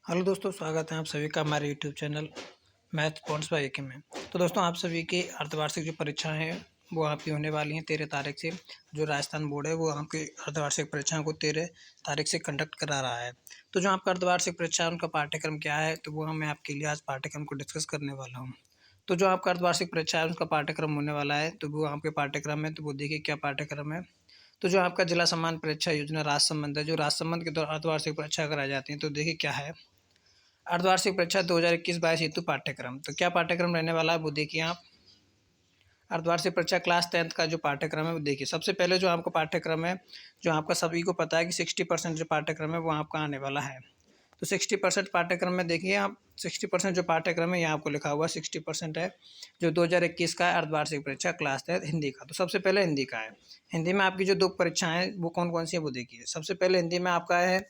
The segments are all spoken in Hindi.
हेलो दोस्तों, स्वागत है आप सभी का हमारे YouTube channel Math Points by AK में। तो दोस्तों, आप सभी की अर्धवार्षिक जो परीक्षाएं हैं वो आपकी होने वाली हैं 13 तारीख से। जो राजस्थान बोर्ड है वो आपकी अर्धवार्षिक परीक्षाओं को 13 तारीख से कंडक्ट करा रहा है। तो जो आपका अर्धवार्षिक परीक्षा है उनका पाठ्यक्रम क्या है, तो वो मैं आपके लिए आज पाठ्यक्रम को डिस्कस करने वाला हूँ। तो जो आपका अर्धवार्षिक परीक्षा है उसका पाठ्यक्रम होने वाला है, तो वो आपके पाठ्यक्रम है, तो वो देखिए क्या पाठ्यक्रम है। तो जो आपका जिला सम्मान परीक्षा योजना राज संबंध है, जो राज संबंध के दौरान अर्धवार्षिक परीक्षा कराई जाती है, तो देखिए क्या है अर्धवार्षिक परीक्षा 2021-22 हेतु पाठ्यक्रम। तो क्या पाठ्यक्रम रहने वाला है वो देखिए आप। अर्धवार्षिक परीक्षा क्लास 10th का जो पाठ्यक्रम है वो देखिए। सबसे पहले जो आपका पाठ्यक्रम है, जो आपका सभी को पता है कि 60% जो पाठ्यक्रम है वो आपका आने वाला है। तो 60% पाठ्यक्रम में देखिए आप, 60% जो पाठ्यक्रम है यहाँ आपको लिखा हुआ 60% है जो 2021 का है अर्धवार्षिक परीक्षा क्लास 10 हिंदी का। तो सबसे पहले हिंदी का है। हिंदी में आपकी जो 2 परीक्षाएं वो कौन कौन सी है वो देखिए। सबसे पहले हिंदी में आपका है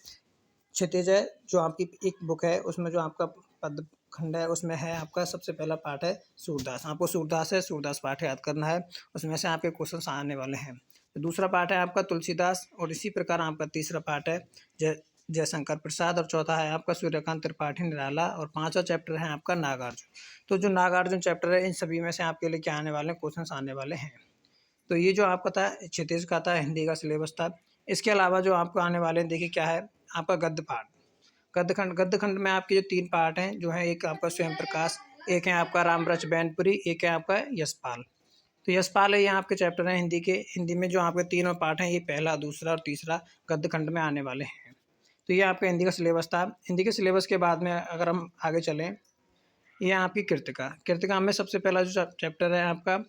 क्षितिज है, जो आपकी एक बुक है उसमें जो आपका पद खंड है उसमें है आपका सबसे पहला पाठ है सूरदास। आपको सूरदास पाठ याद करना है, उसमें से आपके क्वेश्चन आने वाले हैं। तो दूसरा पाठ है आपका तुलसीदास, और इसी प्रकार आपका तीसरा पाठ है जयशंकर प्रसाद, और चौथा है आपका सूर्यकांत त्रिपाठी निराला, और पांचवा चैप्टर है आपका नागार्जुन। तो जो नागार्जुन चैप्टर है इन सभी में से आपके लिए क्या आने वाले हैं, क्वेश्चन आने वाले हैं। तो ये जो आपका था क्षितिज का था, हिंदी का सिलेबस था। इसके अलावा जो आपको आने वाले हैं देखिए क्या है आपका गद्य पाठ। गद्य खंड में आपके जो 3 पार्ट हैं जो है, एक आपका स्वयं प्रकाश, एक है आपका रामरच बैनपुरी, एक है आपका यशपाल। तो यशपाल है, ये आपके चैप्टर हैं हिंदी के। हिंदी में जो आपके तीनों पार्ट हैं ये पहला, दूसरा और तीसरा गद्य खंड में आने वाले हैं। तो ये आपका हिंदी का सिलेबस था। हिंदी के सिलेबस के बाद में अगर हम आगे चलें, ये आपकी कृतिका में सबसे पहला जो चैप्टर है आपका,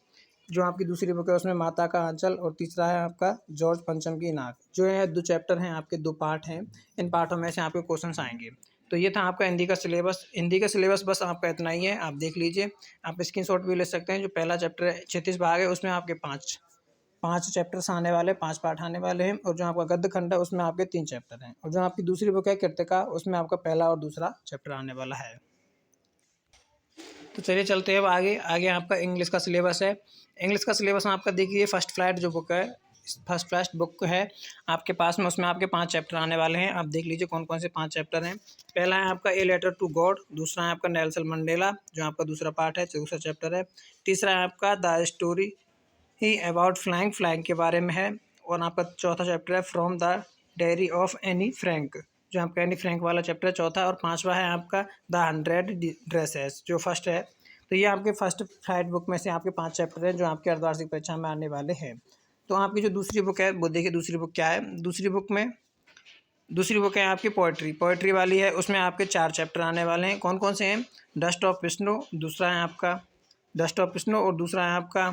जो आपकी दूसरी बुक है उसमें माता का आंचल, और तीसरा है आपका जॉर्ज पंचम की नाक। जो है 2 चैप्टर हैं आपके, 2 पार्ट हैं। इन पार्टों में से आपके क्वेश्चंस आएंगे। तो ये था आपका हिंदी का सिलेबस। हिंदी का सिलेबस बस आपका इतना ही है, आप देख लीजिए। आप स्क्रीनशॉट भी ले सकते हैं। जो पहला चैप्टर है 36 भाग है, उसमें आपके पाँच चैप्टर्स आने वाले, 5 पार्ट आने वाले हैं। और जो आपका गद्य खंड है उसमें आपके 3 चैप्टर हैं। और जो आपकी दूसरी बुक है कृतिका, उसमें आपका पहला और दूसरा चैप्टर आने वाला है। तो चलिए चलते हैं अब आगे। आगे आपका इंग्लिश का सिलेबस है। इंग्लिश का सिलेबस में आपका देखिए फर्स्ट फ्लैट जो बुक है, फर्स्ट फ्लैट बुक है आपके पास में, उसमें आपके 5 चैप्टर आने वाले हैं। आप देख लीजिए कौन कौन से 5 चैप्टर हैं। पहला है आपका ए लेटर टू गॉड, दूसरा है आपका नेल्सन मंडेला, जो आपका दूसरा पार्ट है, दूसरा चैप्टर है। तीसरा है आपका the story he about flank के बारे में है। और आपका चौथा चैप्टर है from the diary of Anne Frank, जो आपका एनी फ्रैंक वाला चैप्टर है चौथा। और पांचवा है आपका द 100 ड्रेसेस, जो फर्स्ट है। तो ये आपके फर्स्ट फ्लाइट बुक में से आपके 5 चैप्टर हैं जो आपके अर्धवार्षिक परीक्षा में आने वाले हैं। तो आपकी जो दूसरी बुक है वो देखिए, दूसरी बुक क्या है। दूसरी बुक है आपकी पोएट्री वाली है। उसमें आपके 4 चैप्टर आने वाले हैं। कौन कौन से हैं, डस्ट ऑफ विष्णु, दूसरा है आपका डस्ट ऑफ विष्णु, और दूसरा है आपका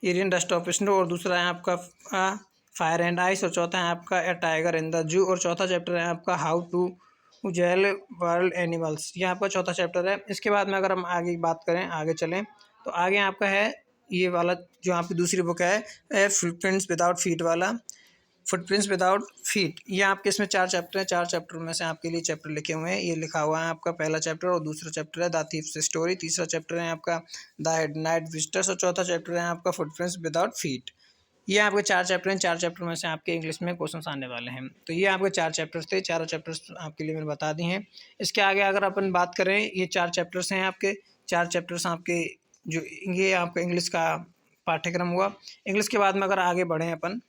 एरियन डस्ट ऑफ विष्णु, और दूसरा है आपका फायर एंड आइस, और चौथा है आपका ए टाइगर इन द जू, और चौथा चैप्टर है आपका how to tell wild animals. ये आपका चौथा चैप्टर है। इसके बाद में अगर हम आगे बात करें, आगे चलें, तो आगे आपका है ये वाला जो आपकी दूसरी बुक है फुटप्रिंट्स विदाउट फीट वाला, फुटप्रिंट्स विदाउट फीट। ये आपके इसमें 4 चैप्टर हैं। 4 चैप्टर में से आपके लिए चैप्टर लिखे हुए हैं। ये लिखा हुआ है आपका पहला चैप्टर, और दूसरा चैप्टर है द थीफ्स स्टोरी, तीसरा चैप्टर है आपका द नाइट विजिटर्स, और चौथा चैप्टर है आपका फुटप्रिंट्स विदाउट फीट। ये आपके 4 चैप्टर हैं। 4 चैप्टर में से आपके इंग्लिश में क्वेश्चन आने वाले हैं। तो ये आपके 4 चैप्टर्स थे। चारों चैप्टर्स आपके लिए मैंने बता दिए हैं। इसके आगे अगर अपन बात करें, ये 4 चैप्टर्स हैं आपके। 4 चैप्टर्स आपके जो ये आपका इंग्लिश का पाठ्यक्रम हुआ। इंग्लिश के बाद में अगर आगे बढ़ें अपन,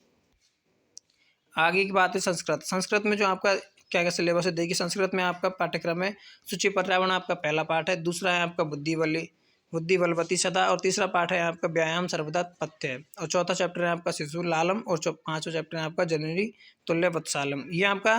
आगे की बात है संस्कृत में जो आपका क्या क्या सिलेबस है देखिए। संस्कृत में आपका पाठ्यक्रम है सूची पर्यावरण, आपका पहला पाठ है। दूसरा है आपका बुद्धि बलवती सदा, और तीसरा पाठ है आपका व्यायाम सर्वदा पथ्य, और चौथा चैप्टर है आपका शिशु लालम, और पांचवा चैप्टर है आपका जननी तुल्य वत्सालम। ये आपका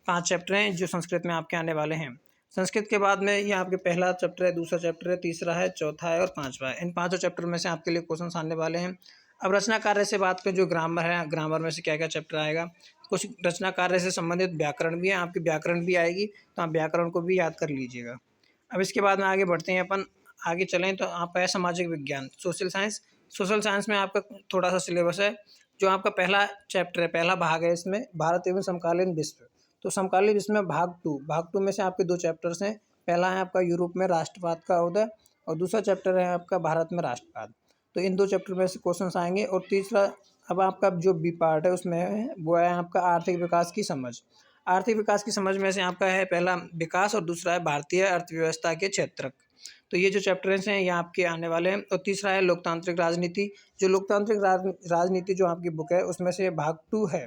5 चैप्टर हैं जो संस्कृत में आपके आने वाले हैं। संस्कृत के बाद में ये आपके पहला चैप्टर है, दूसरा चैप्टर है, तीसरा है, चौथा है, और पांचवा है। इन 5 चैप्टर में से आपके लिए क्वेश्चन आने वाले हैं। अब रचना कार्य से बात करें, जो ग्रामर है, ग्रामर में से क्या क्या चैप्टर आएगा। कुछ रचना कार्य से संबंधित व्याकरण भी है, आपकी व्याकरण भी आएगी, तो आप व्याकरण को भी याद कर लीजिएगा। अब इसके बाद में आगे बढ़ते हैं अपन। आगे चलें तो आपका है सामाजिक विज्ञान, सोशल साइंस। सोशल साइंस में आपका थोड़ा सा सिलेबस है। जो आपका पहला चैप्टर है, पहला भाग है इसमें भारत एवं समकालीन विश्व। तो समकालीन विश्व में भाग टू में से आपके 2 चैप्टर्स हैं। पहला है आपका यूरोप में राष्ट्रवाद का उदय, और दूसरा चैप्टर है आपका भारत में राष्ट्रवाद। तो इन 2 चैप्टर में से क्वेश्चन आएंगे। और तीसरा अब आपका जो बी पार्ट है उसमें है वो है आपका आर्थिक विकास की समझ। आर्थिक विकास की समझ में से आपका है पहला विकास और दूसरा है भारतीय अर्थव्यवस्था के क्षेत्रक। तो ये जो चैप्टर्स हैं ये आपके आने वाले हैं। और तीसरा है लोकतांत्रिक राजनीति। जो लोकतांत्रिक राजनीति जो आपकी बुक है उसमें से भाग 2 है।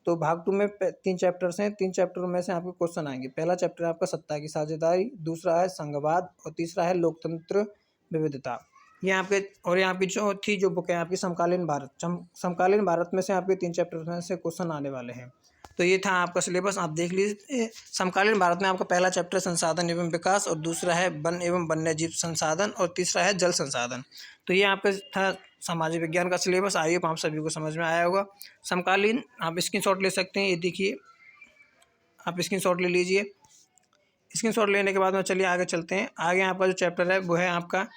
तो भाग 2 में 3 चैप्टर्स हैं। 3 चैप्टरों में से आपको क्वेश्चन आएंगे। पहला चैप्टर है आपका सत्ता की साझेदारी, दूसरा है संघवाद और तीसरा है लोकतंत्र विविधता। ये आपके और यहाँ की चौथी जो बुक है आपकी समकालीन भारत। समकालीन भारत में से आपके 3 चैप्टर में से क्वेश्चन आने वाले हैं। तो ये था आपका सिलेबस, आप देख लीजिए। समकालीन भारत में आपका पहला चैप्टर संसाधन एवं विकास और दूसरा है वन एवं वन्यजीव संसाधन और तीसरा है जल संसाधन। तो ये आपका था सामाजिक विज्ञान का सिलेबस। आई होप आप सभी को समझ में आया होगा। समकालीन आप स्क्रीनशॉट ले सकते हैं। ये देखिए, आप स्क्रीनशॉट ले लीजिए। स्क्रीनशॉट लेने के बाद में चलिए आगे चलते हैं। आगे आपका जो चैप्टर है वो है आपका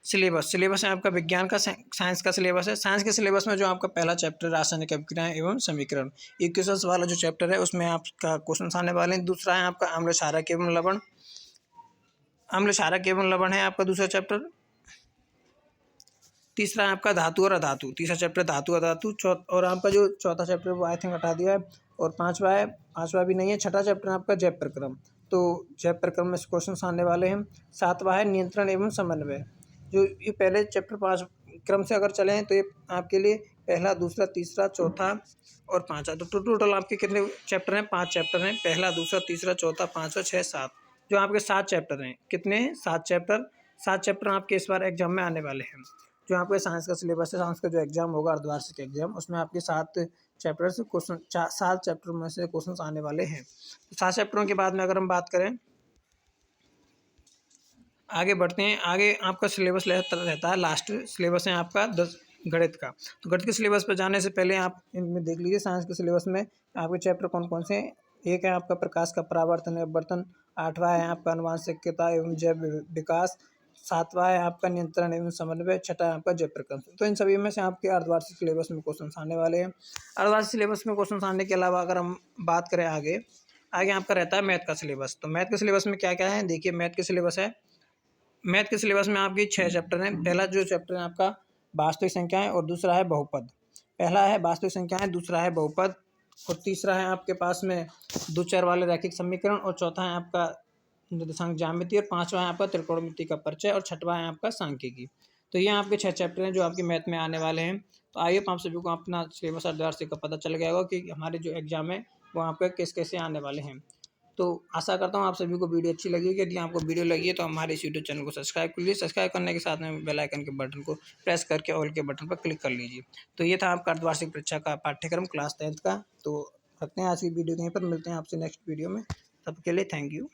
सिलेबस है आपका विज्ञान का, साइंस का सिलेबस है। साइंस के सिलेबस में जो आपका पहला चैप्टर रासायनिक अभिक्रियाएं एवं समीकरण, इक्वेशंस वाला जो चैप्टर है उसमें आपका क्वेश्चन आने वाले हैं। दूसरा है आपका अम्ल क्षारक एवं लवण, अम्ल क्षारक एवं लवण है आपका दूसरा चैप्टर। तीसरा है आपका धातु और अधातु, तीसरा चैप्टर धातु अधातु। और आपका जो चौथा चैप्टर वो आई थिंक हटा दिया है। और पांचवा भी नहीं है, छठा चैप्टर आपका जैव प्रक्रम। तो जैव प्रक्रम में क्वेश्चन आने वाले हैं। सातवां है नियंत्रण एवं समन्वय। जो ये पहले चैप्टर 5 क्रम से अगर चले तो ये आपके लिए पहला, दूसरा, तीसरा, चौथा और पाँचवा। तो टोटल आपके कितने चैप्टर हैं? 5 चैप्टर हैं। पहला, दूसरा, तीसरा, चौथा, पाँचवा, 6, 7, जो आपके 7 चैप्टर हैं। कितने? 7 चैप्टर। 7 चैप्टर आपके इस बार एग्जाम में आने वाले हैं। जो आपके साइंस का सिलेबस है, साइंस का जो एग्जाम होगा अर्धवार्षिक एग्जाम, उसमें आपके 7 चैप्टर से क्वेश्चन 7 चैप्टर में से क्वेश्चन आने वाले हैं। 7 चैप्टरों के बाद में अगर हम बात करें, आगे बढ़ते हैं। आगे आपका सिलेबस रहता है, लास्ट सिलेबस है आपका 10 गणित का। तो गणित के सिलेबस पर जाने से पहले आप इनमें देख लीजिए साइंस के सिलेबस में आपके चैप्टर कौन कौन से हैं। एक है आपका प्रकाश का परावर्तन एवं अपवर्तन, 8वां है आपका अनुवांशिकता एवं जैव विकास, 7वां है आपका नियंत्रण एवं समन्वय, 6वां है आपका जैव प्रक्रम। तो इन सभी में से आपके अर्धवार्षिक सिलेबस में क्वेश्चन आने वाले हैं। अर्धवार्षिक सिलेबस में क्वेश्चन आने के अलावा अगर हम बात करें आगे आपका रहता है मैथ का सिलेबस। तो मैथ के सिलेबस में क्या क्या है देखिए। मैथ के सिलेबस है, मैथ के सिलेबस में आपके 6 चैप्टर हैं। पहला जो चैप्टर है आपका वास्तविक संख्याएं और दूसरा है बहुपद। पहला है वास्तविक संख्याएं, दूसरा है बहुपद और तीसरा है आपके पास में दो चर वाले रैखिक समीकरण और चौथा है आपका निर्देशांक ज्यामिति और पांचवा है आपका त्रिकोणमिति का परिचय और छठवां है आपका सांख्यिकी। तो ये आपके 6 चैप्टर हैं जो आपके मैथ में आने वाले हैं। तो आइए आप सभी को अपना सिलेबस अर्धवार्षिक का पता चल गया होगा कि हमारे जो एग्जाम है वो आपके कैसे आने वाले हैं। तो आशा करता हूँ आप सभी को वीडियो अच्छी लगी होगी। यदि आपको वीडियो लगी है तो हमारे इस यूट्यूब चैनल को सब्सक्राइब कर लीजिए। सब्सक्राइब करने के साथ में बेल आइकन के बटन को प्रेस करके ऑल के बटन पर क्लिक कर लीजिए। तो ये था आपका अर्धवार्षिक परीक्षा का पाठ्यक्रम क्लास 10th का। तो रखते हैं आज की वीडियो, यहीं पर मिलते हैं आपसे नेक्स्ट वीडियो में। तब के लिए थैंक यू।